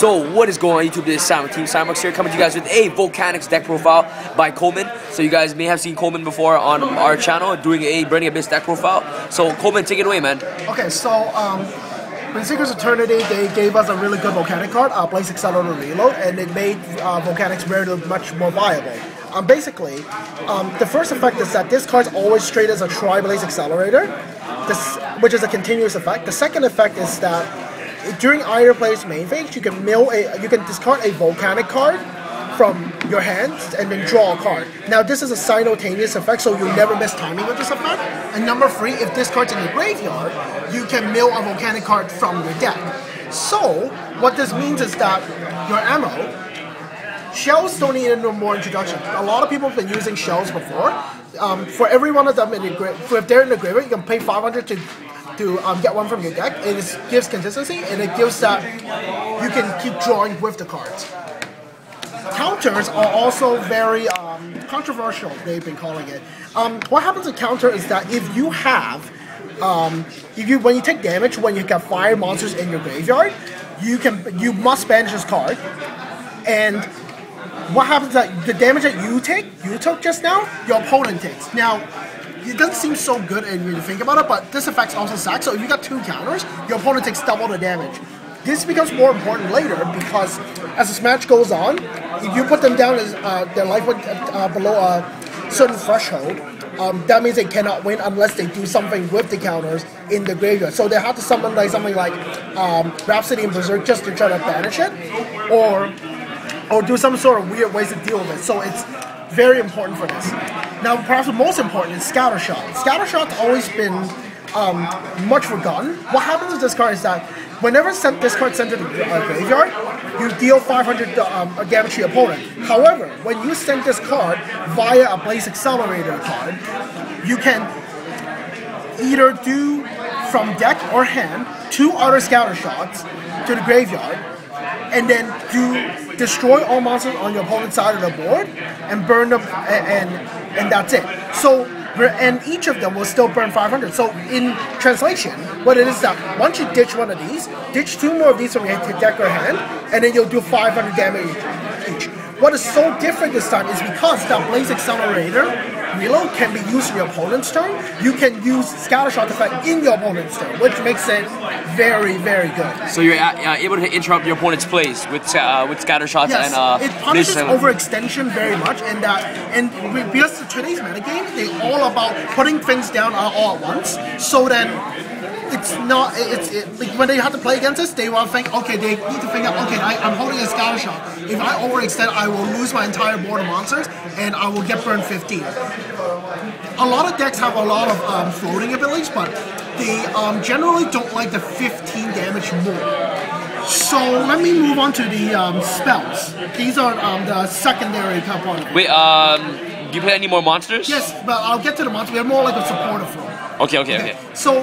So what is going on YouTube? This is Sam with Team Cymox here, coming to you guys with a Volcanics deck profile by Coleman. So you guys may have seen Coleman before on our channel doing a Burning Abyss deck profile. So Coleman, take it away, man. Okay, so in Seeker's Eternity, they gave us a really good Volcanic card, Blaze Accelerator Reload, and it made Volcanics very much more viable. Basically, the first effect is that this card's always straight as a Tri-Blaze Accelerator, which is a continuous effect. The second effect is that during either player's main phase, you can discard a Volcanic card from your hands and then draw a card. Now this is a simultaneous effect, so you'll never miss timing with this effect. And number 3, if this card's in your graveyard, you can mill a Volcanic card from your deck. So what this means is that your ammo, shells don't need any more introduction. A lot of people have been using shells before. For every one of them, if they're in the graveyard, you can pay 500 to get one from your deck. It gives consistency, and it gives that you can keep drawing with the cards. Counters are also very controversial, they've been calling it. What happens in counter is that if you have, when you take damage, when you got fire monsters in your graveyard, you must banish this card. And what happens is that the damage that you took just now, your opponent takes. Now, it doesn't seem so good when you think about it, but this affects also sack. So if you got 2 counters, your opponent takes double the damage. This becomes more important later because as this match goes on, if you put them down as their life below a certain threshold, that means they cannot win unless they do something with the counters in the graveyard. So they have to summon something like Rhapsody and Berserk just to try to banish it, or do some sort of weird ways to deal with it. So it's very important for this. Now, perhaps the most important is Scatter Shot. Scatter Shot's always been much forgotten. What happens with this card is that whenever this card sent to the graveyard, you deal 500 damage to your opponent. However, when you send this card via a Blaze Accelerator card, you can either do from deck or hand 2 other Scatter Shots to the graveyard, and then destroy all monsters on your opponent's side of the board and burn them, and that's it. So, and each of them will still burn 500. So in translation, what it is that once you ditch one of these, ditch 2 more of these from your deck or hand, and then you'll do 500 damage each. What is so different this time is because that Blaze Accelerator Reload can be used in your opponent's turn, you can use Scatter Shot effect in your opponent's turn, which makes it very, very good. So you're able to interrupt your opponent's plays with Scatter Shots. Yes, and it punishes overextension very much, and because today's metagame, they're all about putting things down all at once, so then it's not, like when they have to play against us, they will think, okay, they need to think out, okay, I'm holding a Scatter Shot. If I overextend, I will lose my entire board of monsters, and I will get burned 15. A lot of decks have a lot of floating abilities, but they generally don't like the 15 damage more. So let me move on to the spells. These are the secondary component. Wait, do you play any more monsters? Yes, but I'll get to the monsters. We have more like a supportive flow. Okay. So,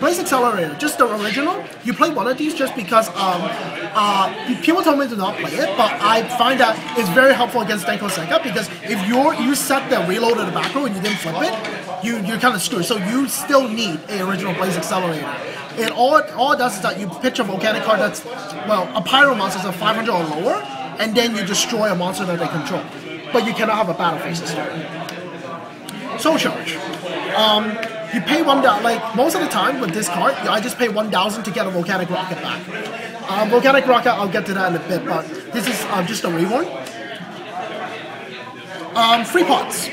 Blaze Accelerator, just the original. You play one of these just because people told me to not play it, but I find that it's very helpful against Denko Senka because if you set the reload in the back row and you didn't flip it, you're kind of screwed. So you still need an original Blaze Accelerator. And all it does is that you pitch a Volcanic card that's, well, a Pyro monster that's 500 or lower, and then you destroy a monster that they control. But you cannot have a battle phase this turn. Soul Charge. You pay 1,000, like most of the time with this card, I just pay 1,000 to get a Volcanic Rocket back. Volcanic Rocket, I'll get to that in a bit, but this is just a reborn. Free pots.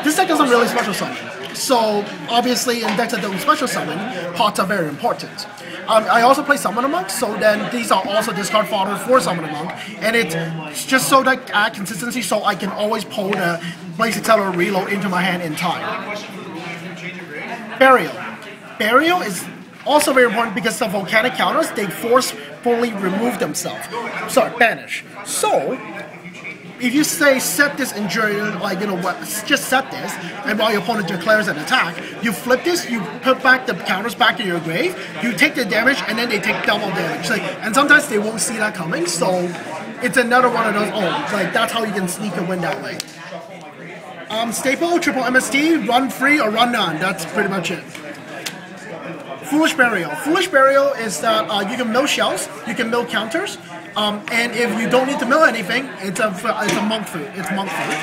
This deck doesn't really special summon. So obviously in decks that don't special summon, pots are very important. I also play Summoner Monk, so then these are also discard fodder for Summoner Monk, and it's just so that I add consistency so I can always pull the Blaze Accelerator Reload into my hand in time. Burial. Burial is also very important because the Volcanic counters, they forcefully remove themselves. Sorry, banish. So, if you say set this injury, like, you know what, just set this, and while your opponent declares an attack, you flip this, you put back the counters back to your grave, you take the damage, and then they take double damage. Like, and sometimes they won't see that coming, so it's another one of those, like, that's how you can sneak a win that way. Staple, triple MST, run free or run none. That's pretty much it. Foolish Burial. Foolish Burial is that you can mill shells, you can mill counters, and if you don't need to mill anything, it's a monk food. It's monk food.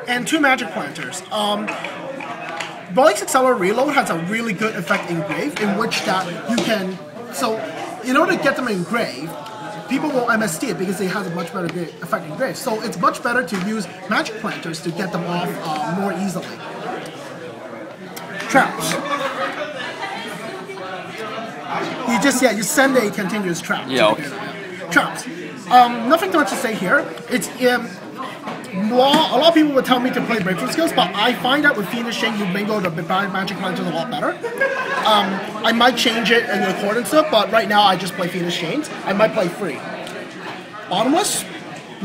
And 2 magic planters. Blaze Accelerator Reload has a really good effect engraved, in which that you can. So, in order to get them engraved, people will MST it because it has a much better effect engraved. So it's much better to use magic planters to get them off more easily. Traps. You send a continuous trap. Yeah, okay. Traps. Nothing much to say here. It's a lot of people would tell me to play breakthrough skills, but I find that with Phoenix Chain you mingle the magic planters a lot better. I might change it in accordance to it, but right now I just play Phoenix Chains. I might play free. Bottomless,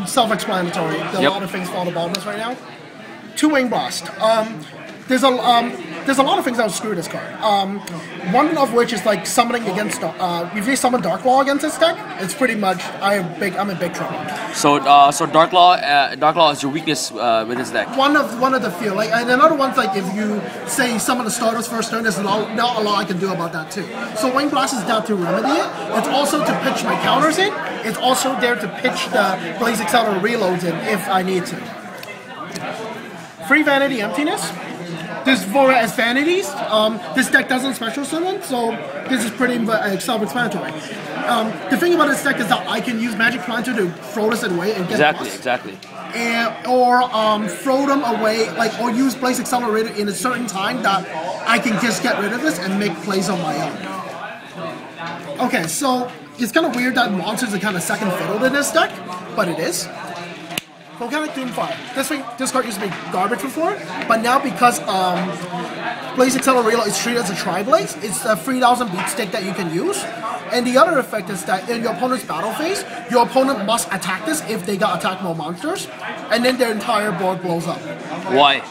self-explanatory. A lot of things fall to bottomless right now. 2 Wing Blast. There's a lot of things that will screw this card. One of which is like summoning against. If you summon Dark Law against this deck, it's pretty much I'm in big trouble. So Dark Law is your weakness with this deck. One of the few. Like, and another one's like if you say summon the Stardust first turn, there's not a lot I can do about that too. So Wing Blast is down to remedy it. It's also to pitch my counters in. It's also there to pitch the Blaze Accelerator reloads in if I need to. Free Vanity Emptiness. This for as vanities. This deck doesn't special summon, so this is pretty self-explanatory. The thing about this deck is that I can use Magic Planter to throw this away and get Exactly. Or throw them away, or use Blaze Accelerator in a certain time that I can just get rid of this and make plays on my own. Okay, so it's kind of weird that monsters are kind of second fiddle to this deck, but it is. Volcanic Doomfire. This card used to be garbage before, but now because Blaze Accelerator is treated as a Tri-Blaze, it's a 3000 beat stick that you can use. And the other effect is that in your opponent's battle phase, your opponent must attack this if they got attack mode monsters, and then their entire board blows up. Why?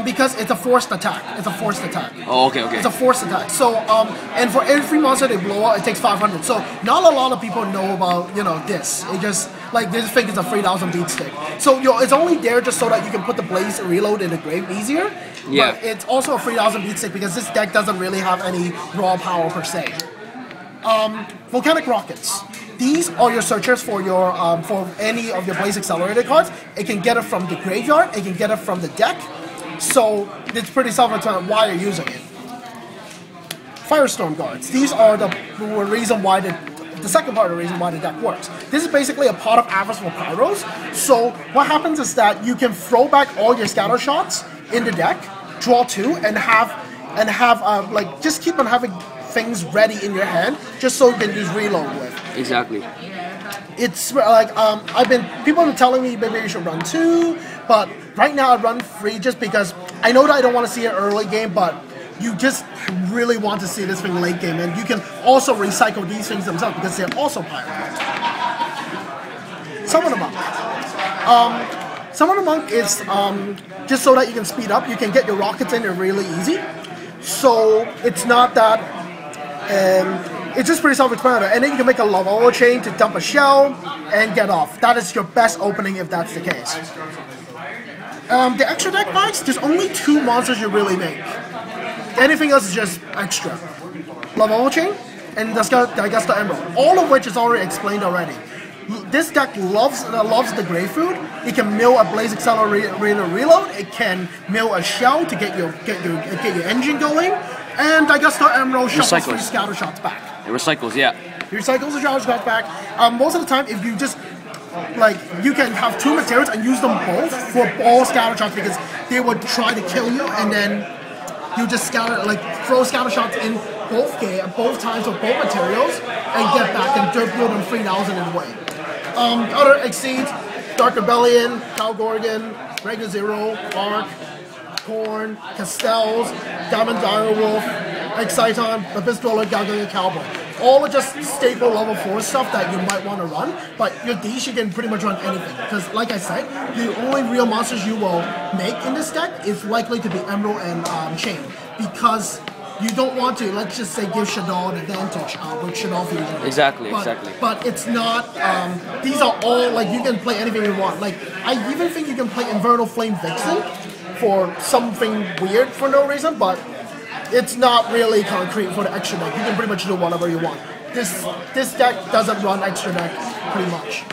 Because it's a forced attack. It's a forced attack. Oh, okay. It's a forced attack. So, and for every monster they blow up, it takes 500. So, not a lot of people know about, this. It just, they just think it's a 3000 beat stick. So, it's only there just so that you can put the Blaze reload in the grave easier. Yeah. But it's also a 3000 beat stick because this deck doesn't really have any raw power per se. Volcanic Rockets. These are your searchers for your for any of your Blaze Accelerator cards. It can get it from the graveyard. It can get it from the deck. So it's pretty self-explanatory why you're using it. Firestorm Guards. These are the reason why the second part of the reason why the deck works. This is basically a pot of Avarice for Pyros. So what happens is that you can throw back all your scatter shots in the deck, draw 2, and just keep on having things ready in your hand, just so you can use reload with. Exactly. It's people have been telling me maybe you should run 2, but right now I run 3 just because I know that I don't want to see it early game, but you just really want to see this thing late game, and you can also recycle these things themselves because they're also pyro. Summon a Monk. Summon a Monk is just so that you can speed up. You can get your rockets in there really easy, so it's not that. It's just pretty self-explanatory, and then you can make a lava chain to dump a shell and get off. That is your best opening if that's the case. The extra deck packs, there's only 2 monsters you really make. Anything else is just extra. Lava chain and the Emerald, all of which is already explained already. This deck loves the Grey Food. It can mill a Blaze Accelerator reload. It can mill a shell to get your engine going. And I guess the Emerald shuffles 3 scatter shots back. It recycles, yeah. It recycles the scatter shots back. Most of the time, if you just you can have 2 materials and use them both for all scatter shots because they would try to kill you, and then you just throw scatter shots in both times with both materials and get back and build them 3000 in a way. Other Exceeds, Dark Rebellion, Cal Gorgon, Regular Zero, Arc, Korn, Castells, Diamond Direwolf, Exciton, Abyss Dweller, Galgalian Cowboy. All are just staple level 4 stuff that you might want to run, but your D's you can pretty much run anything. Because like I said, the only real monsters you will make in this deck is likely to be Emerald and Chain. Because you don't want to, let's just say, give Shadow an advantage with Shadow Fusion. Exactly. But it's not, these are all, you can play anything you want. I even think you can play Infernal Flame Vixen for something weird for no reason, but it's not really concrete for the extra deck. You can pretty much do whatever you want. This deck doesn't run extra deck pretty much.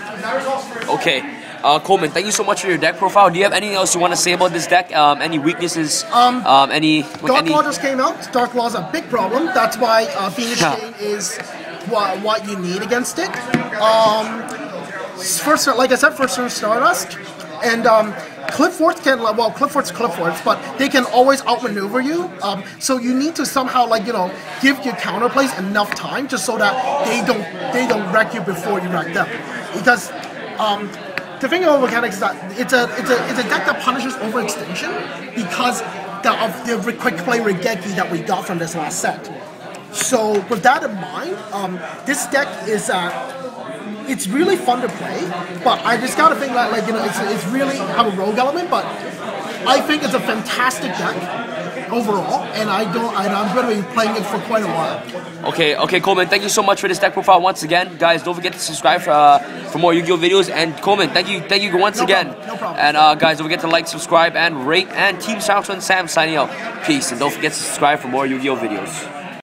Okay. Coleman, thank you so much for your deck profile. Do you have anything else you want to say about this deck? Any weaknesses? Dark Law just came out. Dark Law is a big problem. That's why Phoenix Chain is what you need against it. First, like I said, first turn Stardust, and Cliff Forts can, well, Cliff Forts, but they can always outmaneuver you. So you need to somehow, like, you know, give your counterplays enough time just so that they don't wreck you before you wreck them. Because the thing about Volcanics is that it's a deck that punishes overextension because of the quick play Regeki that we got from this last set. So with that in mind, this deck is it's really fun to play, but I just gotta think that, like, you know, it's really have a rogue element, but I think it's a fantastic deck overall, and I'm gonna be playing it for quite a while. Okay, Coleman, thank you so much for this deck profile once again. Guys, don't forget to subscribe for more Yu-Gi-Oh videos. And Coleman, thank you once again. No problem. And guys, don't forget to like, subscribe, and rate. And Team Samsung Sam signing out. Peace, and don't forget to subscribe for more Yu-Gi-Oh videos.